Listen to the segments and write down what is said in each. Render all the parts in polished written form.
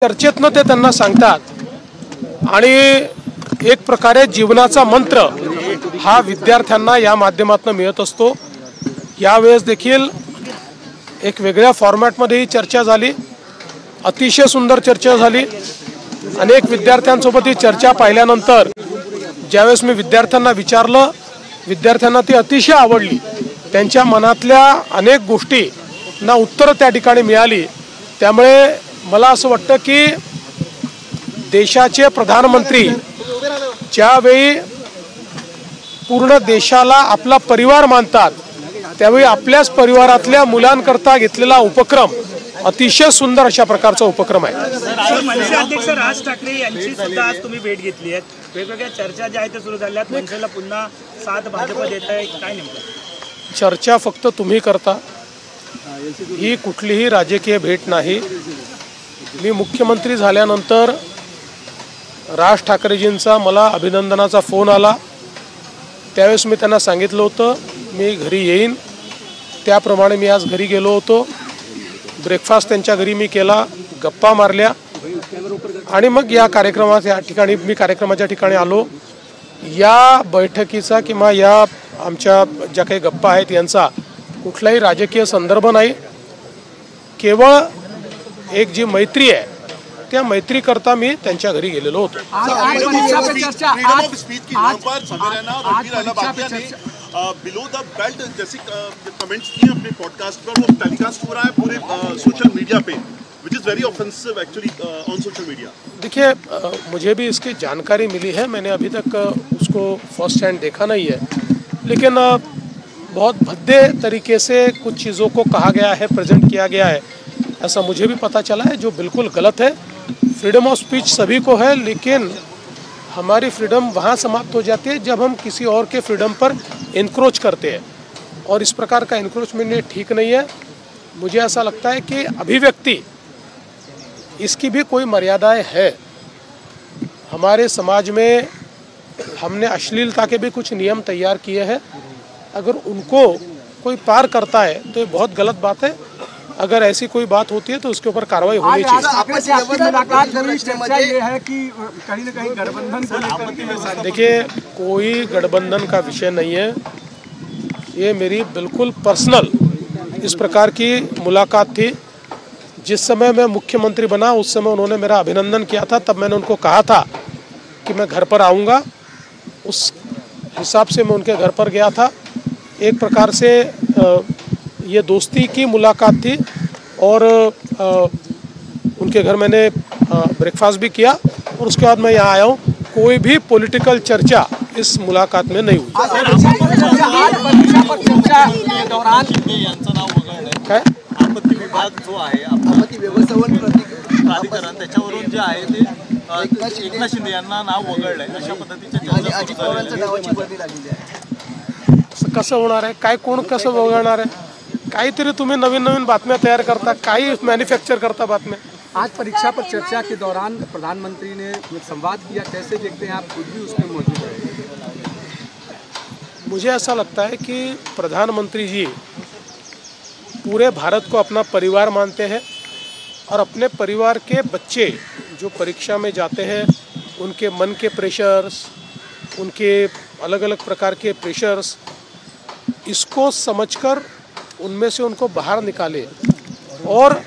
चर्चेतनं ते त्यांना सांगतात आणि एक प्रकारे जीवनाचा मंत्र हा विद्यार्थ्यांना या माध्यमातून मिळत असतो। यावेळेस देखील एक वेगळ्या फॉर्मॅटमध्ये ही चर्चा झाली, अतिशय सुंदर चर्चा झाली। अनेक विद्यार्थ्यांसोबत ही चर्चा पाहिल्यानंतर ज्यावेळेस मी विद्यार्थ्यांना विचारलं, विद्यार्थ्यांना ती अतिशय आवडली। त्यांच्या मनातल्या अनेक गोष्टींना उत्तरं त्या ठिकाणी मिळाली। त्यामुळे मला असं वाटतं की देशाचे प्रधानमंत्री ज्यावेळी पूर्ण देशाला आपला परिवार मानतात त्यावेळी आपल्याच परिवारातल्या मुलांकरता घेतलेला उपक्रम अतिशय सुंदर अशा प्रकारचा उपक्रम आहे। मनसे अध्यक्ष राज ठाकरे यांची सुद्धा आज तुम्ही भेट घेतली आहे। वेगवेगळ्या चर्चा ज्या आहेत त्या सुरू झाल्यात। मनसेला पुन्हा साथ भाजप देत आहे, काय नेमकं? चर्चा फक्त तुम्ही करता, ही कुठलीही राजकीय भेट नाही। मी मुख्यमंत्री झाल्यानंतर राज ठाकरेजींचा मला अभिनंदनाचा फोन आला। त्यावेळेस मी त्यांना सांगितलं होतं मी घरी येईन, त्याप्रमाणे मी आज घरी गेलो होतो। ब्रेकफास्ट त्यांच्या घरी मी केला, गप्पा मारल्या आणि मग या कार्यक्रमाच्या ठिकाणी आलो। या बैठकीचा किंवा या आमच्या ज्या काही गप्पा आहेत यांचा कुठलाही राजकीय संदर्भ नाही, केवळ एक जी मैत्री आहे त्या मैत्रीकरता मी त्यांच्या घरी गेलेलो होतो। बिलो द बेल्ट जैसे कमेंट्स किए अपने पॉडकास्ट पर, वो टेलीकास्ट हो रहा है पूरे सोशल मीडिया पे, which is very offensive actually on social media. देखिए, मुझे भी इसकी जानकारी मिली है, मैंने अभी तक उसको फर्स्ट हैंड देखा नहीं है, लेकिन बहुत भद्दे तरीके से कुछ चीज़ों को कहा गया है, प्रेजेंट किया गया है, ऐसा मुझे भी पता चला है, जो बिल्कुल गलत है। फ्रीडम ऑफ स्पीच सभी को है, लेकिन हमारी फ्रीडम वहाँ समाप्त हो जाती है जब हम किसी और के फ्रीडम पर इनक्रोच करते हैं, और इस प्रकार का इनक्रोचमेंट ठीक नहीं है। मुझे ऐसा लगता है कि अभिव्यक्ति इसकी भी कोई मर्यादाएं है। हमारे समाज में हमने अश्लीलता के भी कुछ नियम तैयार किए हैं, अगर उनको कोई पार करता है तो ये बहुत गलत बात है। अगर ऐसी कोई बात होती है तो उसके ऊपर कार्रवाई होनी चाहिए। देखिए, कोई गठबंधन का विषय नहीं है, ये मेरी बिल्कुल पर्सनल इस प्रकार की मुलाकात थी। जिस समय मैं मुख्यमंत्री बना उस समय उन्होंने मेरा अभिनंदन किया था, तब मैंने उनको कहा था कि मैं घर पर आऊँगा। उस हिसाब से मैं उनके घर पर गया था। एक प्रकार से ये दोस्ती की मुलाकात थी और उनके घर मैंने ब्रेकफास्ट भी किया और उसके बाद मैं यहाँ आया हूँ। कोई भी पॉलिटिकल चर्चा इस मुलाकात में नहीं हुई। आपत्ती विभाग जो आहे, आपत्ती व्यवस्थापन प्राधिकरण, त्याच्यावरून जे आहे ते एकनाथ शिंदे यांना नाव वगळलंय, अशा पद्धतीच्या अजित पवारांच्या नावाची बदली लागलेली आहे। कसं होणार आहे, काय कोण कसं वगळणार आहे? काहीतरी तुम्ही नवीन नवीन बातम्या तैयार करता, काही मैन्युफैक्चर करता बातम्या। आज परीक्षा पर चर्चा के दौरान प्रधानमंत्री ने संवाद किया, कैसे देखते हैं आप? खुद भी उसमें मौजूद रहे। मुझे ऐसा लगता है कि प्रधानमंत्री जी पूरे भारत को अपना परिवार मानते हैं और अपने परिवार के बच्चे जो परीक्षा में जाते हैं उनके मन के प्रेशर्स, उनके अलग अलग प्रकार के प्रेशर्स, इसको समझकर उनमें से उनको बाहर निकाले और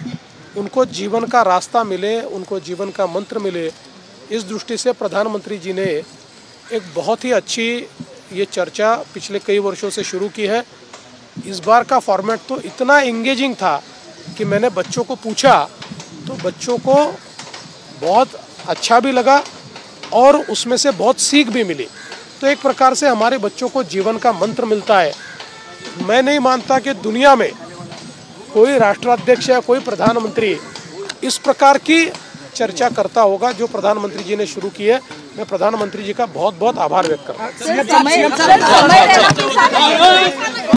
उनको जीवन का रास्ता मिले, उनको जीवन का मंत्र मिले। इस दृष्टि से प्रधानमंत्री जी ने एक बहुत ही अच्छी ये चर्चा पिछले कई वर्षों से शुरू की है। इस बार का फॉर्मेट तो इतना एंगेजिंग था कि मैंने बच्चों को पूछा तो बच्चों को बहुत अच्छा भी लगा और उसमें से बहुत सीख भी मिली। तो एक प्रकार से हमारे बच्चों को जीवन का मंत्र मिलता है। मैं नहीं मानता कि दुनिया में कोई राष्ट्राध्यक्ष या कोई प्रधानमंत्री इस प्रकार की चर्चा करता होगा जो प्रधानमंत्री जी ने शुरू की है। मैं प्रधानमंत्री जी का बहुत बहुत आभार व्यक्त करता हूँ।